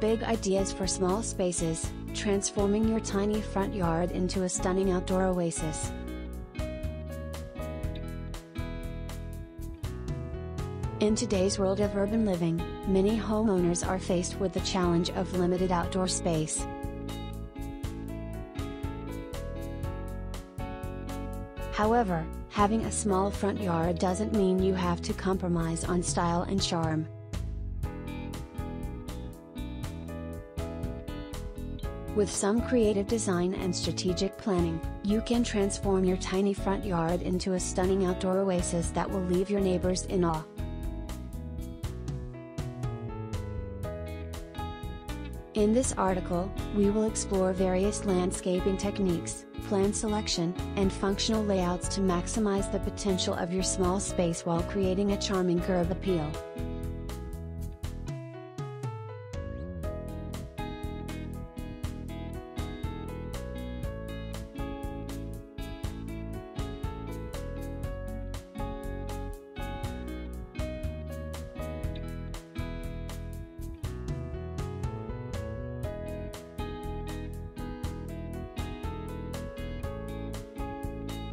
Big ideas for small spaces, transforming your tiny front yard into a stunning outdoor oasis. In today's world of urban living, many homeowners are faced with the challenge of limited outdoor space. However, having a small front yard doesn't mean you have to compromise on style and charm. With some creative design and strategic planning, you can transform your tiny front yard into a stunning outdoor oasis that will leave your neighbors in awe. In this article, we will explore various landscaping techniques, plan selection, and functional layouts to maximize the potential of your small space while creating a charming curb appeal.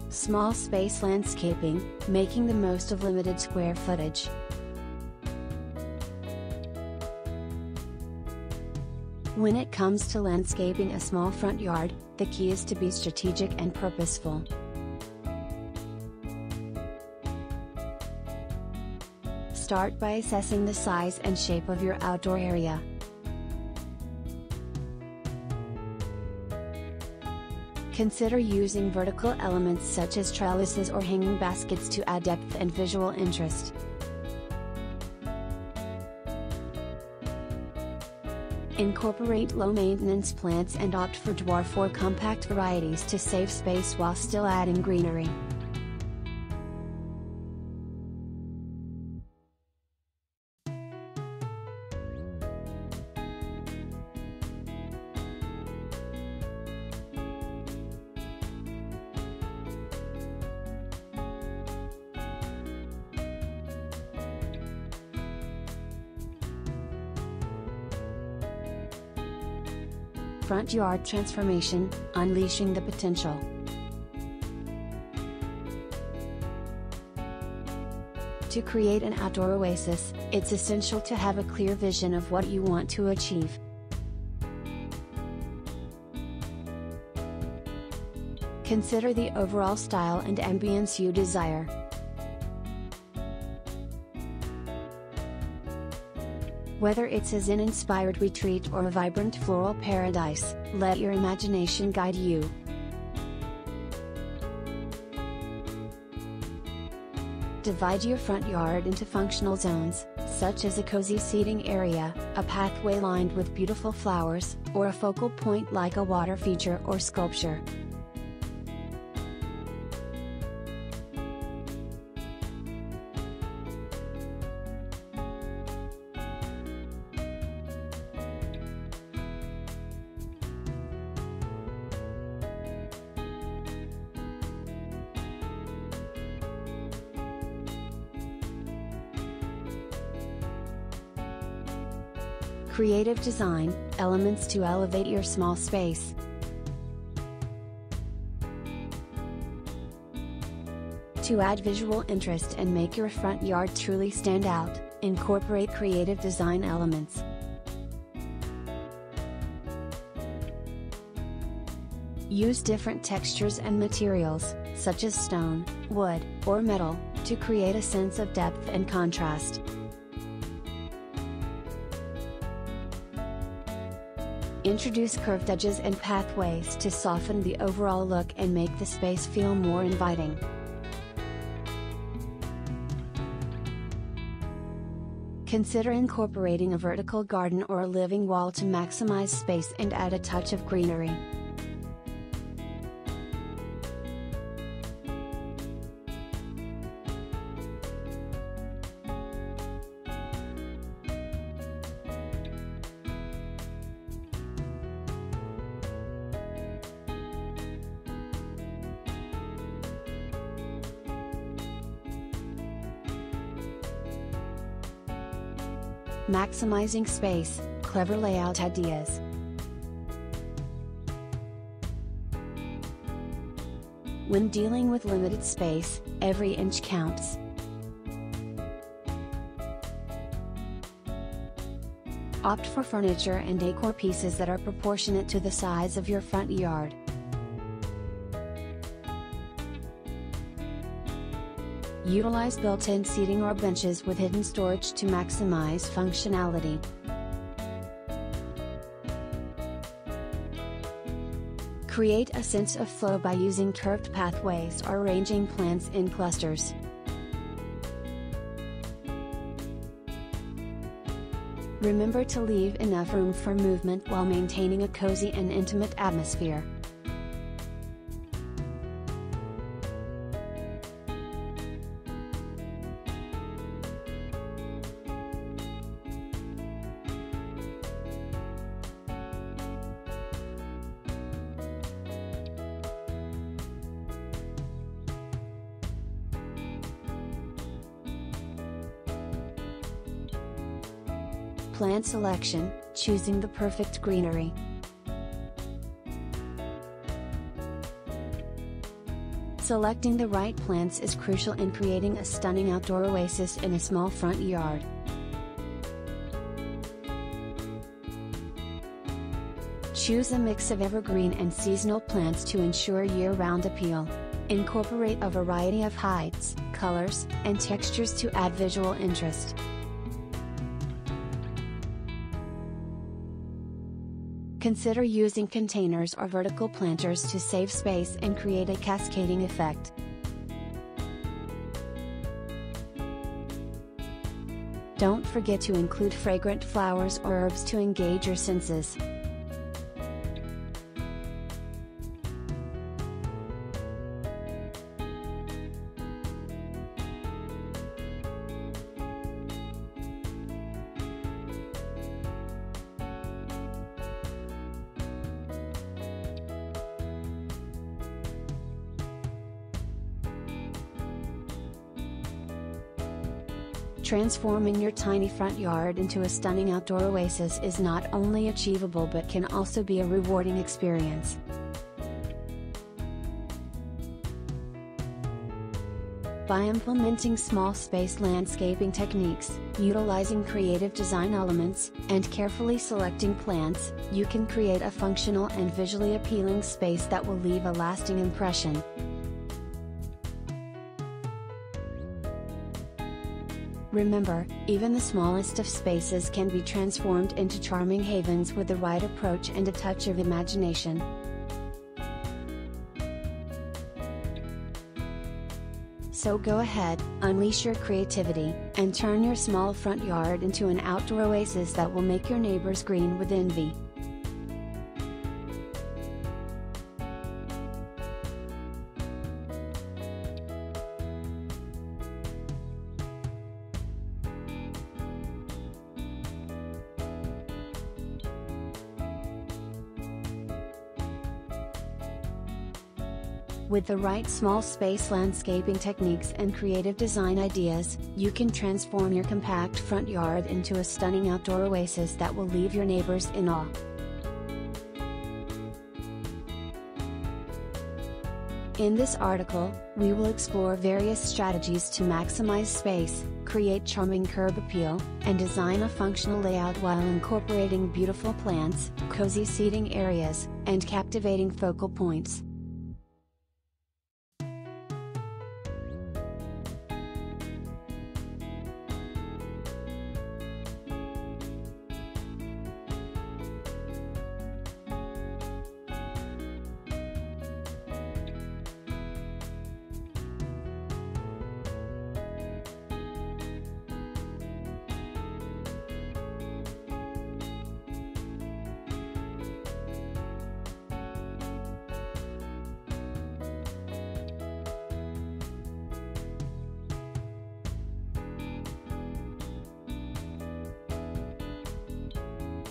Small space landscaping, making the most of limited square footage. When it comes to landscaping a small front yard, the key is to be strategic and purposeful. Start by assessing the size and shape of your outdoor area. Consider using vertical elements such as trellises or hanging baskets to add depth and visual interest. Incorporate low-maintenance plants and opt for dwarf or compact varieties to save space while still adding greenery. Front yard transformation, unleashing the potential. To create an outdoor oasis, it's essential to have a clear vision of what you want to achieve. Consider the overall style and ambience you desire. Whether it's a Zen-inspired retreat or a vibrant floral paradise, let your imagination guide you. Divide your front yard into functional zones, such as a cozy seating area, a pathway lined with beautiful flowers, or a focal point like a water feature or sculpture. Creative design, elements to elevate your small space. To add visual interest and make your front yard truly stand out, incorporate creative design elements. Use different textures and materials, such as stone, wood, or metal, to create a sense of depth and contrast. Introduce curved edges and pathways to soften the overall look and make the space feel more inviting. Consider incorporating a vertical garden or a living wall to maximize space and add a touch of greenery. Maximizing space, clever layout ideas. When dealing with limited space, every inch counts. Opt for furniture and decor pieces that are proportionate to the size of your front yard. Utilize built-in seating or benches with hidden storage to maximize functionality. Create a sense of flow by using curved pathways or arranging plants in clusters. Remember to leave enough room for movement while maintaining a cozy and intimate atmosphere. Plant selection, choosing the perfect greenery. Selecting the right plants is crucial in creating a stunning outdoor oasis in a small front yard. Choose a mix of evergreen and seasonal plants to ensure year-round appeal. Incorporate a variety of heights, colors, and textures to add visual interest. Consider using containers or vertical planters to save space and create a cascading effect. Don't forget to include fragrant flowers or herbs to engage your senses. Transforming your tiny front yard into a stunning outdoor oasis is not only achievable but can also be a rewarding experience. By implementing small space landscaping techniques, utilizing creative design elements, and carefully selecting plants, you can create a functional and visually appealing space that will leave a lasting impression. Remember, even the smallest of spaces can be transformed into charming havens with the right approach and a touch of imagination. So go ahead, unleash your creativity, and turn your small front yard into an outdoor oasis that will make your neighbors green with envy. With the right small space landscaping techniques and creative design ideas, you can transform your compact front yard into a stunning outdoor oasis that will leave your neighbors in awe. In this article, we will explore various strategies to maximize space, create charming curb appeal, and design a functional layout while incorporating beautiful plants, cozy seating areas, and captivating focal points.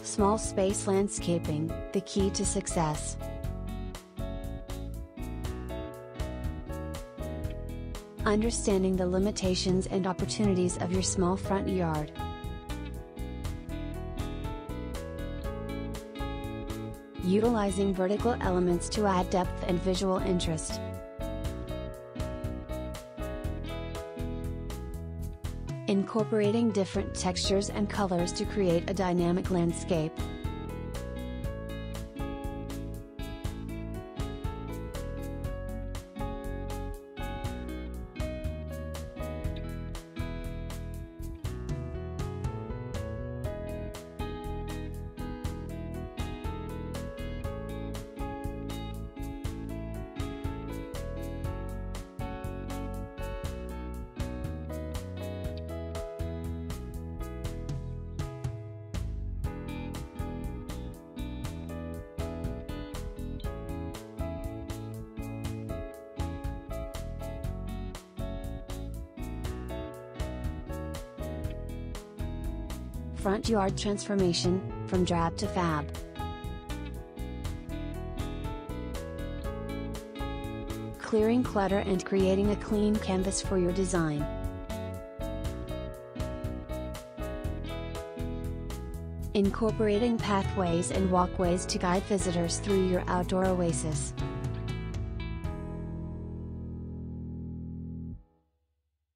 Small space landscaping, the key to success. Understanding the limitations and opportunities of your small front yard. utilizing vertical elements to add depth and visual interest. Incorporating different textures and colors to create a dynamic landscape. Front yard transformation, from drab to fab. Clearing clutter and creating a clean canvas for your design. Incorporating pathways and walkways to guide visitors through your outdoor oasis.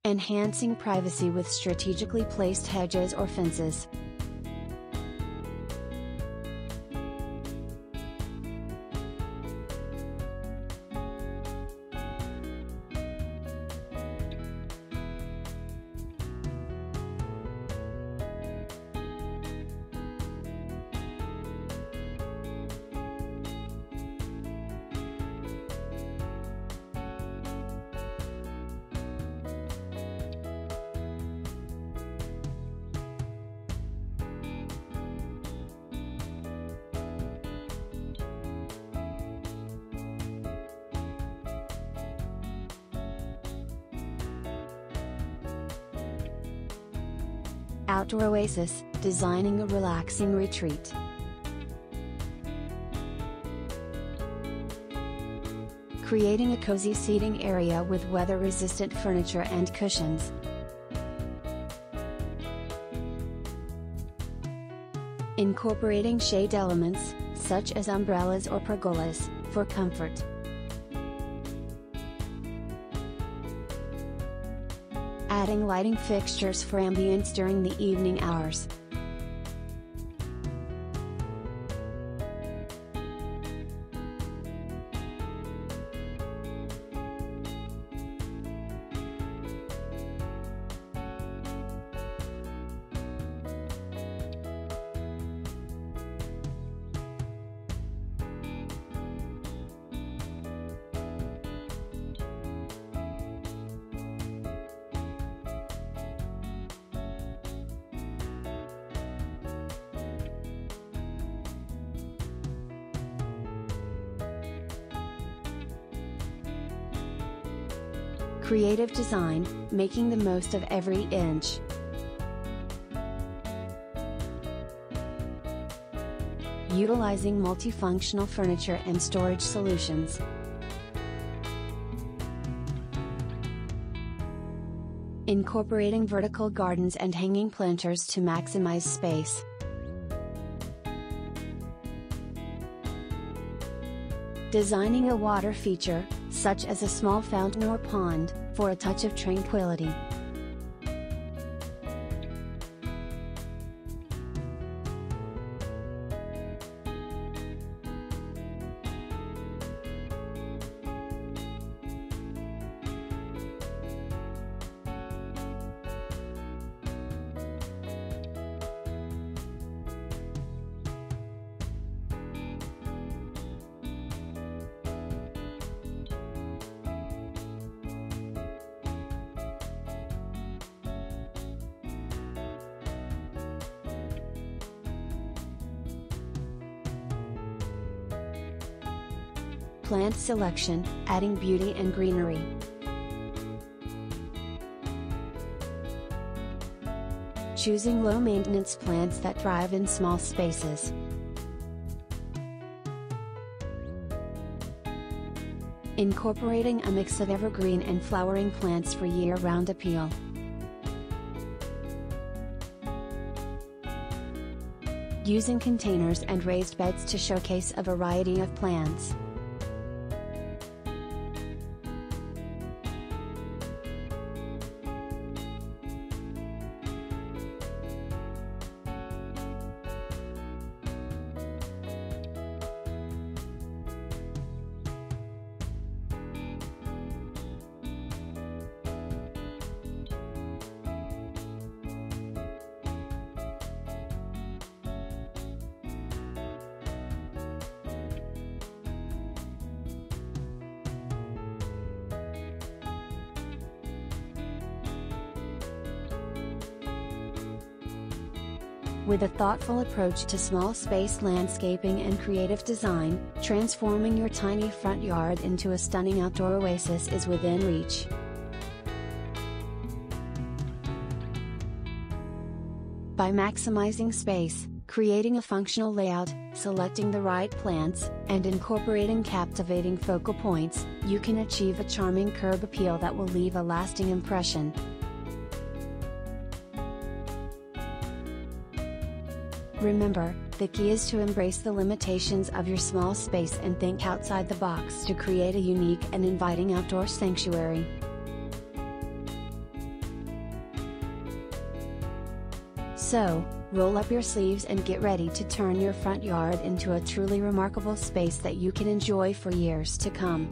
Enhancing privacy with strategically placed hedges or fences. Outdoor oasis, designing a relaxing retreat. Creating a cozy seating area with weather-resistant furniture and cushions. Incorporating shade elements, such as umbrellas or pergolas, for comfort. Adding lighting fixtures for ambience during the evening hours. Creative design, making the most of every inch. Utilizing multifunctional furniture and storage solutions. Incorporating vertical gardens and hanging planters to maximize space. Designing a water feature, such as a small fountain or pond, for a touch of tranquility. Plant selection, adding beauty and greenery. Choosing low-maintenance plants that thrive in small spaces. Incorporating a mix of evergreen and flowering plants for year-round appeal. using containers and raised beds to showcase a variety of plants. With a thoughtful approach to small space landscaping and creative design, transforming your tiny front yard into a stunning outdoor oasis is within reach. By maximizing space, creating a functional layout, selecting the right plants, and incorporating captivating focal points, you can achieve a charming curb appeal that will leave a lasting impression. Remember, the key is to embrace the limitations of your small space and think outside the box to create a unique and inviting outdoor sanctuary. So, roll up your sleeves and get ready to turn your front yard into a truly remarkable space that you can enjoy for years to come.